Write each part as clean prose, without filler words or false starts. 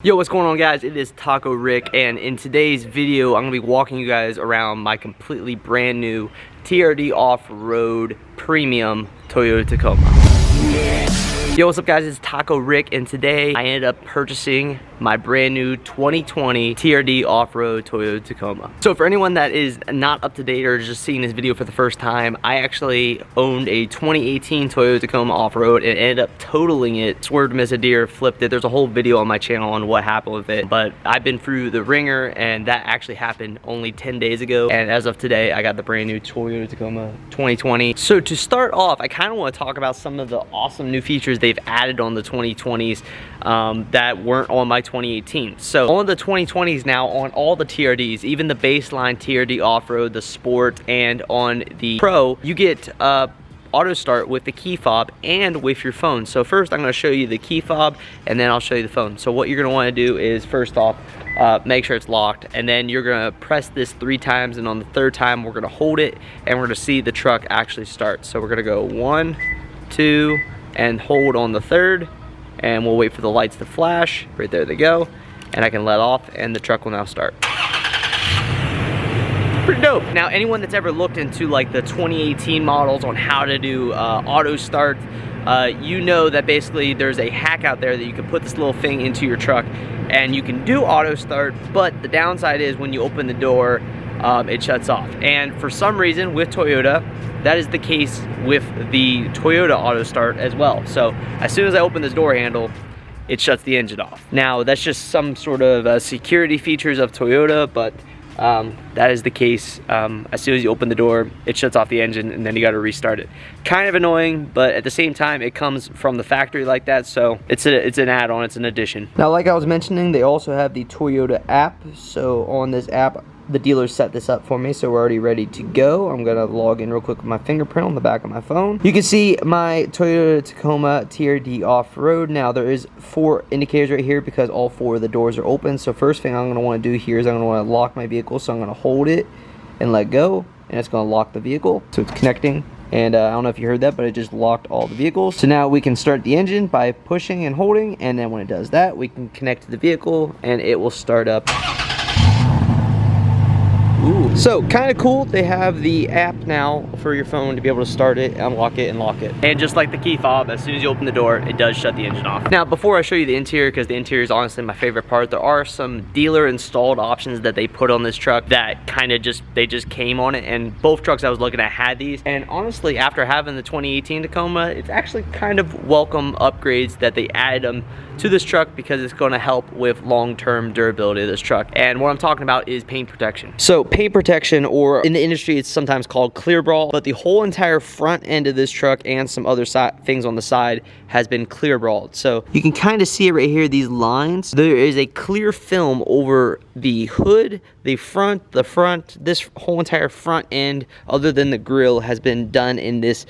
Yo, what's going on, guys? It is Taco Rick, and in today's video I'm gonna be walking you guys around my completely brand new TRD off-road premium Toyota Tacoma. Yo, what's up, guys? It's Taco Rick, and today I ended up purchasing my brand new 2020 TRD off-road Toyota Tacoma. So for anyone that is not up to date or just seeing this video for the first time, I actually owned a 2018 Toyota Tacoma off-road and ended up totaling it, swerved, missed a deer, flipped it. There's a whole video on my channel on what happened with it, but I've been through the ringer, and that actually happened only 10 days ago, and as of today I got the brand new Toyota Tacoma 2020. So to start off, I kind of want to talk about some of the awesome new features they've added on the 2020s that weren't on my 2018. So on the 2020s now, on all the TRDs, even the baseline TRD off-road, the sport, and on the pro, you get auto start with the key fob and with your phone. So first I'm going to show you the key fob, and then I'll show you the phone. So what you're going to want to do is, first off, make sure it's locked, and then you're going to press this 3 times, and on the 3rd time we're going to hold it and we're going to see the truck actually start. So we're going to go 1, 2, and hold on the 3rd, and we'll wait for the lights to flash. Right there they go, and I can let off and the truck will now start. Pretty dope. Now, anyone that's ever looked into like the 2018 models on how to do auto start, you know that basically there's a hack out there that you can put this little thing into your truck and you can do auto start, but the downside is when you open the door, it shuts off. And for some reason with Toyota, that is the case with the Toyota auto start as well. So as soon as I open this door handle, it shuts the engine off. Now that's just some sort of security features of Toyota, but that is the case. As soon as you open the door, it shuts off the engine, and then you got to restart it. Kind of annoying, but at the same time, it comes from the factory like that, so it's an add-on, it's an addition. Now, like I was mentioning, they also have the Toyota app. So on this app, the dealer set this up for me, so we're already ready to go. I'm gonna log in real quick with my fingerprint on the back of my phone. You can see my Toyota Tacoma TRD off-road. Now there is 4 indicators right here because all 4 of the doors are open. So first thing I'm gonna wanna do here is I'm gonna wanna lock my vehicle. So I'm gonna hold it and let go, and it's gonna lock the vehicle. So it's connecting. And I don't know if you heard that, but it just locked all the vehicles. So now we can start the engine by pushing and holding, and then when it does that, we can connect to the vehicle and it will start up. Ooh. So kind of cool, they have the app now for your phone to be able to start it, unlock it, and lock it. And just like the key fob, as soon as you open the door, it does shut the engine off. Now before I show you the interior, because the interior is honestly my favorite part, there are some dealer installed options that they put on this truck that kind of just came on it, and both trucks I was looking at had these. And honestly, after having the 2018 Tacoma, it's actually kind of welcome upgrades that they added them to this truck, because it's going to help with long-term durability of this truck. And what I'm talking about is paint protection. So paint protection, or in the industry it's sometimes called clear brawl, but the whole entire front end of this truck and some other things on the side has been clear brawled. So you can kind of see it right here, these lines. There is a clear film over the hood, the front, this whole entire front end, other than the grill, has been done in this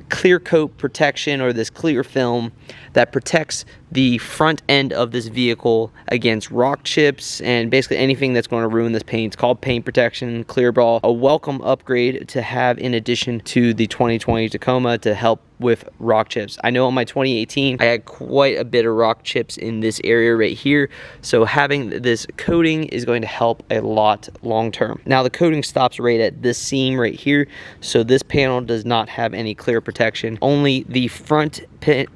clear coat protection, or this clear film that protects the front end of this vehicle against rock chips and basically anything that's going to ruin this paint. It's called paint protection, clear brawl. A welcome upgrade to have in addition to the 2020 Tacoma to help with rock chips. I know on my 2018 I had quite a bit of rock chips in this area right here, so having this coating is going to help a lot long term. Now the coating stops right at this seam right here, so this panel does not have any clear protection. Only the front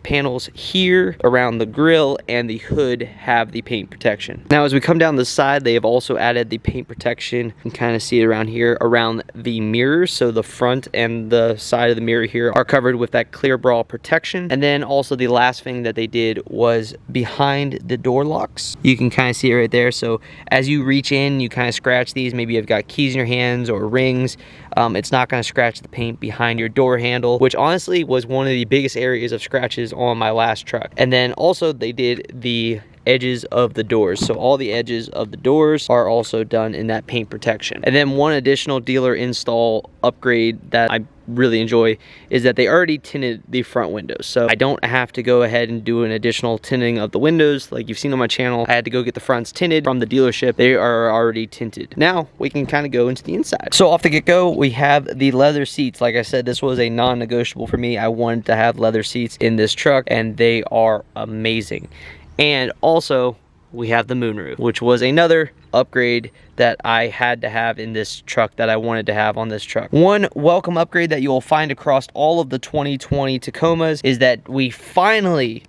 panels here around the grill and the hood have the paint protection. Now as we come down the side, they have also added the paint protection. You can kind of see it around here around the mirrors, so the front and the side of the mirror here are covered with that clear brawl protection. And then also the last thing that they did was behind the door locks. You can kind of see it right there. So as you reach in, you kind of scratch these, maybe you've got keys in your hands or rings, it's not going to scratch the paint behind your door handle, which honestly was one of the biggest areas of scratches on my last truck. And then also they did the edges of the doors, so all the edges of the doors are also done in that paint protection. And then one additional dealer install upgrade that I really enjoy is that they already tinted the front windows, so I don't have to go ahead and do an additional tinting of the windows like you've seen on my channel. I had to go get the fronts tinted from the dealership. They are already tinted. Now we can kind of go into the inside. So off the get-go, we have the leather seats. Like I said, this was a non-negotiable for me. I wanted to have leather seats in this truck, and they are amazing. And also we have the moonroof, which was another upgrade that I had to have in this truck, that I wanted to have on this truck. One welcome upgrade that you'll find across all of the 2020 Tacomas is that we finally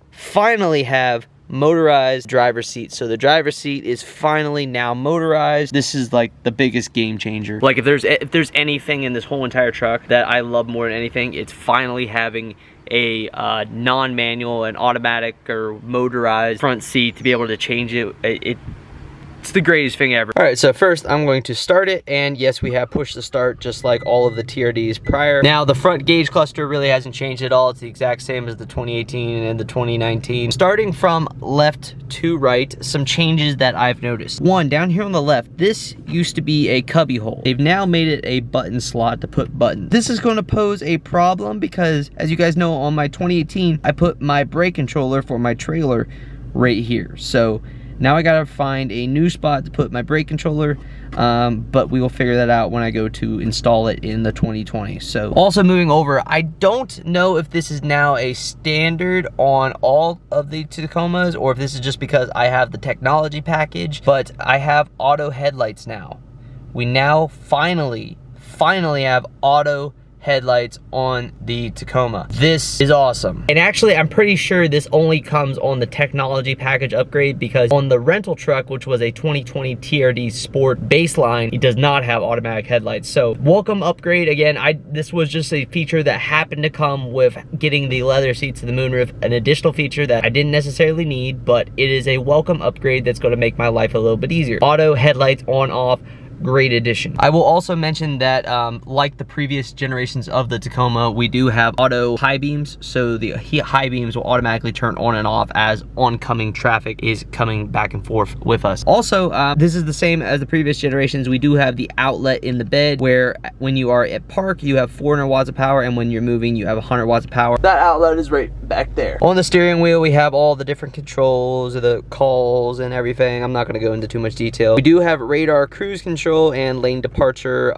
have motorized driver's seat. So the driver's seat is finally now motorized. This is like the biggest game changer. Like if there's anything in this whole entire truck that I love more than anything, it's finally having a non-manual and automatic or motorized front seat to be able to change it. It's the greatest thing ever. All right, so first I'm going to start it, and yes, we have push to start just like all of the TRDs prior. Now the front gauge cluster really hasn't changed at all. It's the exact same as the 2018 and the 2019. Starting from left to right, some changes that I've noticed. One, down here on the left, this used to be a cubby hole. They've now made it a button slot to put buttons. This is going to pose a problem because, as you guys know, on my 2018, I put my brake controller for my trailer right here. So now I gotta find a new spot to put my brake controller, but we will figure that out when I go to install it in the 2020. So also moving over, I don't know if this is now a standard on all of the Tacomas or if this is just because I have the technology package, but I have auto headlights now. We now finally have auto headlights on the Tacoma. This is awesome. And actually, I'm pretty sure this only comes on the technology package upgrade, because on the rental truck, which was a 2020 TRD Sport baseline, it does not have automatic headlights. So welcome upgrade. Again, this was just a feature that happened to come with getting the leather seats to the moonroof, an additional feature that I didn't necessarily need, but it is a welcome upgrade that's going to make my life a little bit easier. Auto headlights on, off, great addition. I will also mention that like the previous generations of the Tacoma, we do have auto high beams, so the high beams will automatically turn on and off as oncoming traffic is coming back and forth with us. Also, this is the same as the previous generations. We do have the outlet in the bed where when you are at park, you have 400 watts of power, and when you're moving, you have 100 watts of power. That outlet is right back there. On the steering wheel, we have all the different controls, the calls and everything. I'm not gonna go into too much detail. We do have radar cruise control and lane departure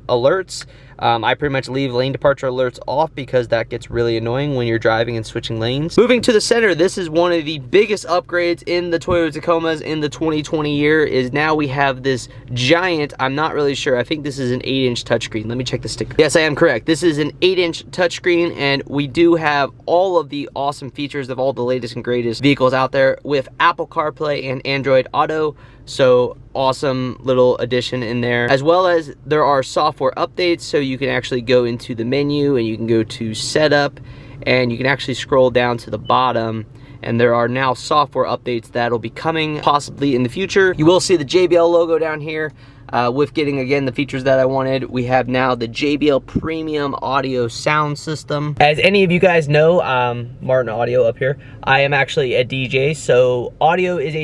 alerts. I pretty much leave lane departure alerts off because that gets really annoying when you're driving and switching lanes. Moving to the center, this is one of the biggest upgrades in the Toyota Tacomas in the 2020 year, is now we have this giant, I'm not really sure, I think this is an 8-inch touchscreen. Let me check the sticker. Yes, I am correct. This is an 8-inch touchscreen, and we do have all of the awesome features of all the latest and greatest vehicles out there with Apple CarPlay and Android Auto. So awesome little addition in there, as well as there are software updates, so you can actually go into the menu and you can go to setup, and you can actually scroll down to the bottom, and there are now software updates that'll be coming possibly in the future. You will see the JBL logo down here. With getting, again, the features that I wanted, we have now the JBL Premium Audio Sound System. As any of you guys know, Martin Audio up here, I am actually a DJ, so audio is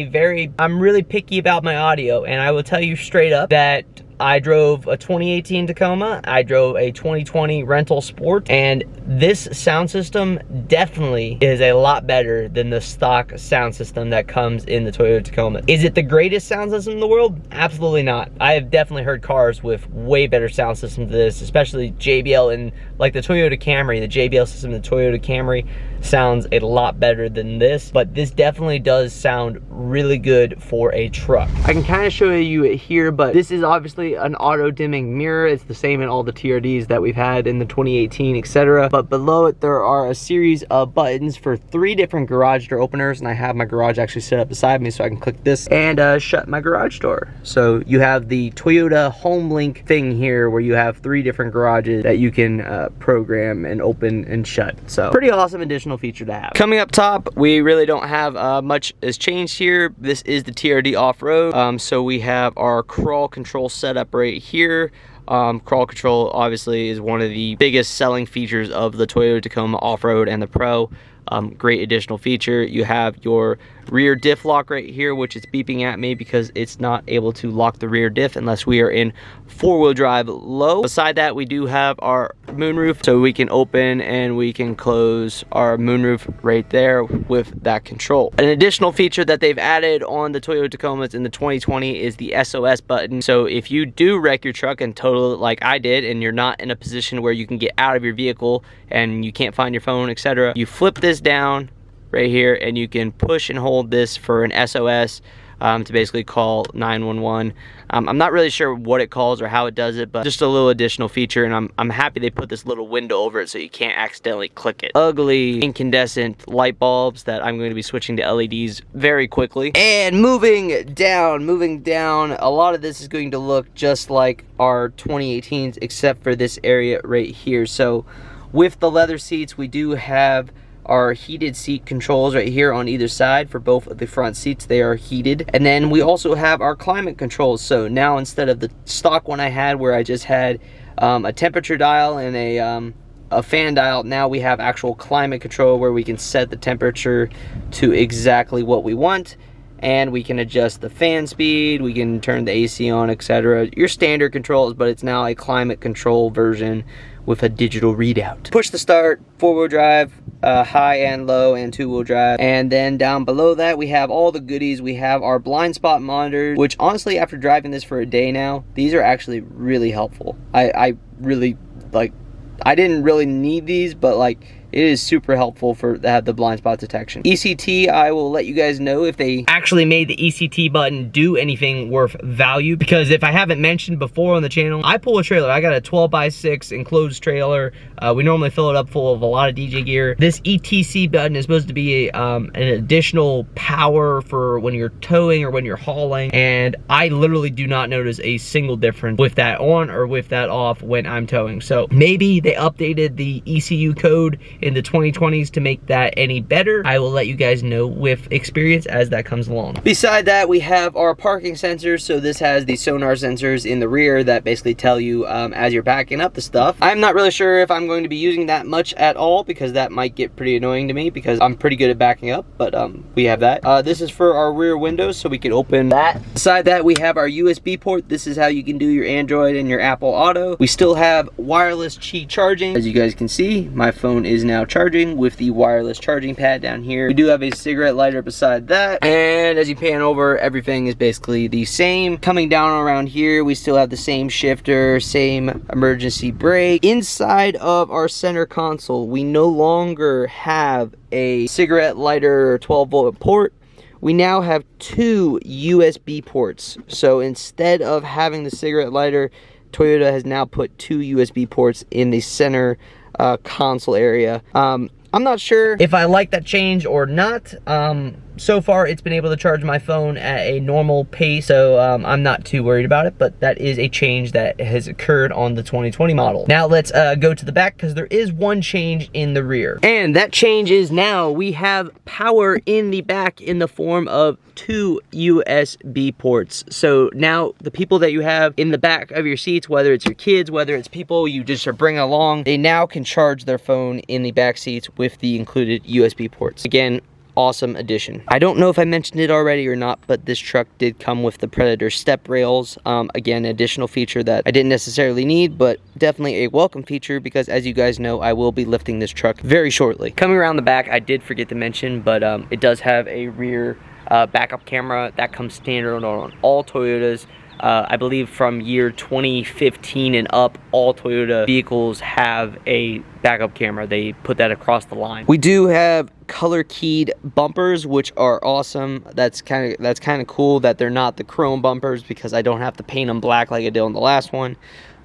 I'm really picky about my audio, and I will tell you straight up that I drove a 2018 Tacoma, I drove a 2020 Rental Sport, and this sound system definitely is a lot better than the stock sound system that comes in the Toyota Tacoma. Is it the greatest sound system in the world? Absolutely not. I have definitely heard cars with way better sound systems than this, especially JBL, and like the Toyota Camry, the JBL system, the Toyota Camry sounds a lot better than this, but this definitely does sound really good for a truck. I can kind of show you it here, but this is obviously an auto dimming mirror. It's the same in all the TRDs that we've had in the 2018, etc. But below it, there are a series of buttons for 3 different garage door openers, and I have my garage actually set up beside me, so I can click this and shut my garage door. So you have the Toyota Home Link thing here where you have 3 different garages that you can program and open and shut. So pretty awesome additional feature to have. Coming up top, we really don't have much has changed here. This is the TRD off-road, so we have our crawl control setup right here. Crawl control obviously is one of the biggest selling features of the Toyota Tacoma off-road and the Pro. Great additional feature. You have your rear diff lock right here, which is beeping at me because it's not able to lock the rear diff unless we are in 4-wheel drive low. Beside that, we do have our moonroof, so we can open and we can close our moonroof right there with that control. An additional feature that they've added on the Toyota Tacomas in the 2020 is the SOS button. So if you do wreck your truck and total it like I did, and you're not in a position where you can get out of your vehicle and you can't find your phone, etc., you flip this down right here and you can push and hold this for an SOS. to basically call 911. I'm not really sure what it calls or how it does it, but just a little additional feature, and I'm happy they put this little window over it so you can't accidentally click it. Ugly incandescent light bulbs that I'm going to be switching to LEDs very quickly. And moving down, a lot of this is going to look just like our 2018s except for this area right here. So with the leather seats, we do have our heated seat controls right here on either side for both of the front seats. They are heated. And then we also have our climate controls. So now instead of the stock one I had where I just had a temperature dial and a fan dial, now we have actual climate control where we can set the temperature to exactly what we want, and we can adjust the fan speed, we can turn the AC on, etc. Your standard controls, but it's now a climate control version with a digital readout. Push to start, 4-wheel drive, high and low, and 2-wheel drive. And then down below that, we have all the goodies. We have our blind spot monitors, which honestly, after driving this for a day now, these are actually really helpful. I really, like, I didn't really need these, but like, it is super helpful to have the blind spot detection. ECT, I will let you guys know if they actually made the ECT button do anything worth value, because if I haven't mentioned before on the channel, I pull a trailer. I got a 12x6 enclosed trailer. We normally fill it up full of a lot of DJ gear. This ETC button is supposed to be an additional power for when you're towing or when you're hauling, and I literally do not notice a single difference with that on or with that off when I'm towing. So maybe they updated the ECU code in the 2020s to make that any better. I will let you guys know with experience as that comes along. Beside that, we have our parking sensors. So this has the sonar sensors in the rear that basically tell you as you're backing up the stuff. I'm not really sure if I'm going to be using that much at all, because that might get pretty annoying to me because I'm pretty good at backing up, but we have that. This is for our rear windows, so we can open that. Beside that, we have our USB port. This is how you can do your Android and your Apple Auto. We still have wireless Qi charging. As you guys can see, my phone is now charging with the wireless charging pad down here. We do have a cigarette lighter beside that, and as you pan over, everything is basically the same. Coming down around here, we still have the same shifter, same emergency brake. Inside of our center console, we no longer have a cigarette lighter 12-volt port. We now have 2 USB ports. So instead of having the cigarette lighter, Toyota has now put 2 USB ports in the center console area. I'm not sure if I like that change or not. So far, it's been able to charge my phone at a normal pace, so I'm not too worried about it, but that is a change that has occurred on the 2020 model. Now let's go to the back, because there is one change in the rear. And that change is now we have power in the back in the form of 2 USB ports. So now the people that you have in the back of your seats, whether it's your kids, whether it's people you just are bringing along, they now can charge their phone in the back seats with the included USB ports. Again, awesome addition. I don't know if I mentioned it already or not, but this truck did come with the Predator step rails. Again, additional feature that I didn't necessarily need, but definitely a welcome feature, because as you guys know, I will be lifting this truck very shortly. Coming around the back, I did forget to mention, but it does have a rear backup camera that comes standard on all Toyotas. I believe from year 2015 and up, all Toyota vehicles have a backup camera. They put that across the line. We do have color keyed bumpers, which are awesome. That's kind of cool that they're not the chrome bumpers, because I don't have to paint them black like I did on the last one.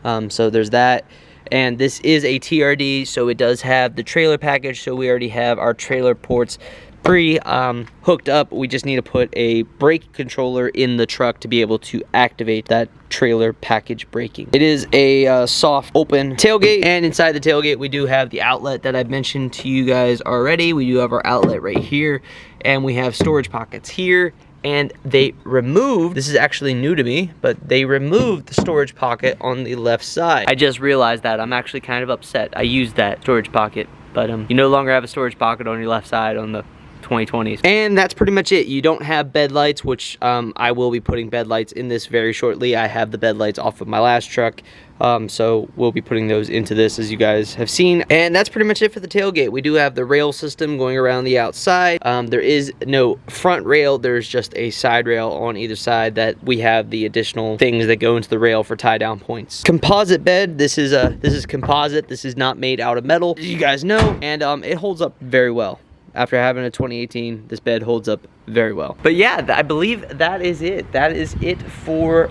So there's that. And this is a TRD, so it does have the trailer package. So we already have our trailer ports hooked up. We just need to put a brake controller in the truck to be able to activate that trailer package braking. It is a soft open tailgate, and inside the tailgate we do have the outlet that I've mentioned to you guys already. We do have our outlet right here, and we have storage pockets here. And they removed, this is actually new to me, but they removed the storage pocket on the left side. I just realized that. I'm actually kind of upset. I used that storage pocket, but you no longer have a storage pocket on your left side on the 2020s. And that's pretty much it. You don't have bed lights, which I will be putting bed lights in this very shortly. I have the bed lights off of my last truck, so we'll be putting those into this, as you guys have seen. And that's pretty much it for the tailgate. We do have the rail system going around the outside. There is no front rail. There's just a side rail on either side that we have the additional things that go into the rail for tie down points. Composite bed. This is composite. This is not made out of metal, as you guys know, and it holds up very well. after having a 2018, this bed holds up very well. But yeah, I believe that is it. That is it for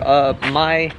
my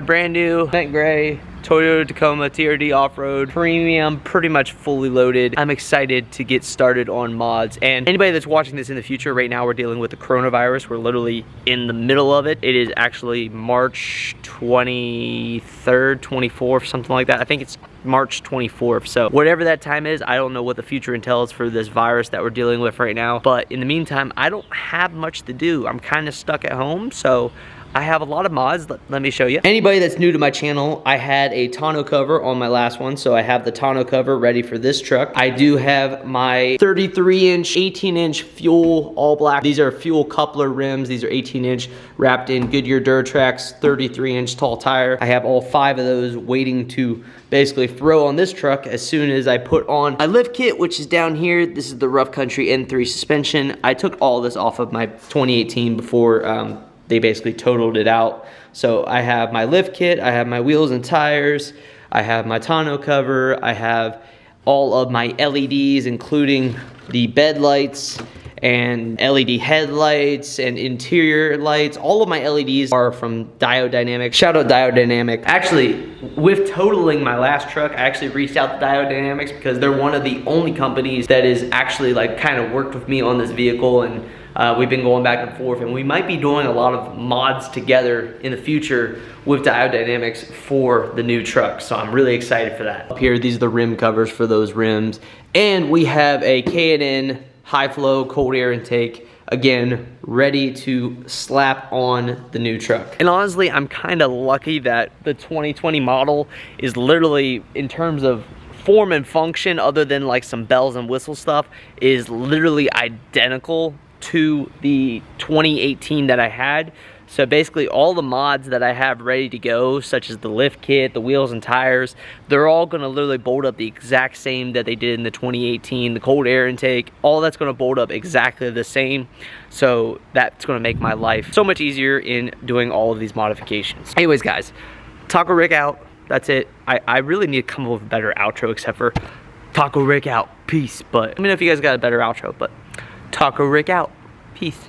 brand new mint gray Toyota Tacoma TRD off-road premium, pretty much fully loaded. I'm excited to get started on mods. And anybody that's watching this in the future, right now we're dealing with the coronavirus. We're literally in the middle of it. It is actually March 23rd, 24th, something like that. I think it's March 24th. So whatever that time is, I don't know what the future entails for this virus that we're dealing with right now. But in the meantime, I don't have much to do. I'm kind of stuck at home, so I have a lot of mods. Let me show you. Anybody that's new to my channel, I had a tonneau cover on my last one, so I have the tonneau cover ready for this truck. I do have my 33-inch, 18-inch fuel all black. These are fuel coupler rims. These are 18-inch wrapped in Goodyear Duratrax 33-inch tall tire. I have all 5 of those waiting to basically throw on this truck as soon as I put on my lift kit, which is down here. This is the Rough Country N3 suspension. I took all this off of my 2018 before they basically totaled it out. So I have my lift kit, I have my wheels and tires, I have my tonneau cover, I have all of my LEDs, including the bed lights and LED headlights and interior lights. All of my LEDs are from Diode Dynamic. Shout out Diode Dynamic. Actually, with totaling my last truck, I actually reached out to Diode Dynamics because they're one of the only companies that is actually like kind of worked with me on this vehicle, and we've been going back and forth, and we might be doing a lot of mods together in the future with Diode Dynamics for the new truck. So I'm really excited for that. Up here, these are the rim covers for those rims. And we have a K&N high flow cold air intake, again, ready to slap on the new truck. And honestly, I'm kind of lucky that the 2020 model is literally, in terms of form and function, other than like some bells and whistle stuff, is literally identical to the 2018 that I had. So basically all the mods that I have ready to go, such as the lift kit, the wheels and tires, they're all gonna literally bolt up the exact same that they did in the 2018. The cold air intake, all that's gonna bolt up exactly the same. So that's gonna make my life so much easier in doing all of these modifications. Anyways guys, Taco Rick out. That's it. I really need to come up with a better outro, except for Taco Rick out. Peace. But let me know if you guys got a better outro, but Taco Rick out. Peace.